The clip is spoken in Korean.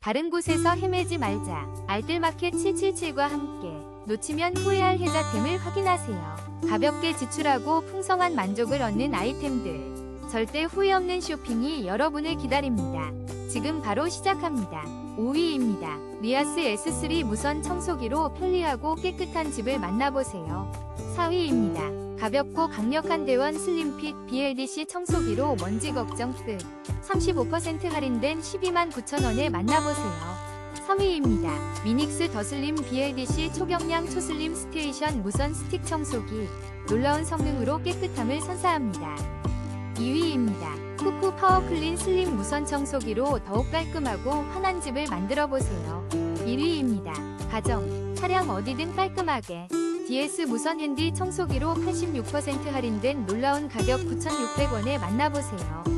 다른 곳에서 헤매지 말자. 알뜰마켓 777과 함께 놓치면 후회할 혜자템을 확인하세요. 가볍게 지출하고 풍성한 만족을 얻는 아이템들. 절대 후회 없는 쇼핑이 여러분을 기다립니다. 지금 바로 시작합니다. 5위입니다. 리아스 S3 무선 청소기로 편리하고 깨끗한 집을 만나보세요. 4위입니다. 가볍고 강력한 대원 슬림핏 BLDC 청소기로 먼지 걱정 끝. 35% 할인된 129,000원에 만나보세요. 3위입니다. 미닉스 더 슬림 BLDC 초경량 초슬림 스테이션 무선 스틱 청소기. 놀라운 성능으로 깨끗함을 선사합니다. 2위입니다. 쿠쿠 파워클린 슬림 무선 청소기로 더욱 깔끔하고 환한 집을 만들어보세요. 1위입니다. 가정, 차량 어디든 깔끔하게. DS 무선 핸디 청소기로 86% 할인된 놀라운 가격 9,600원에 만나보세요.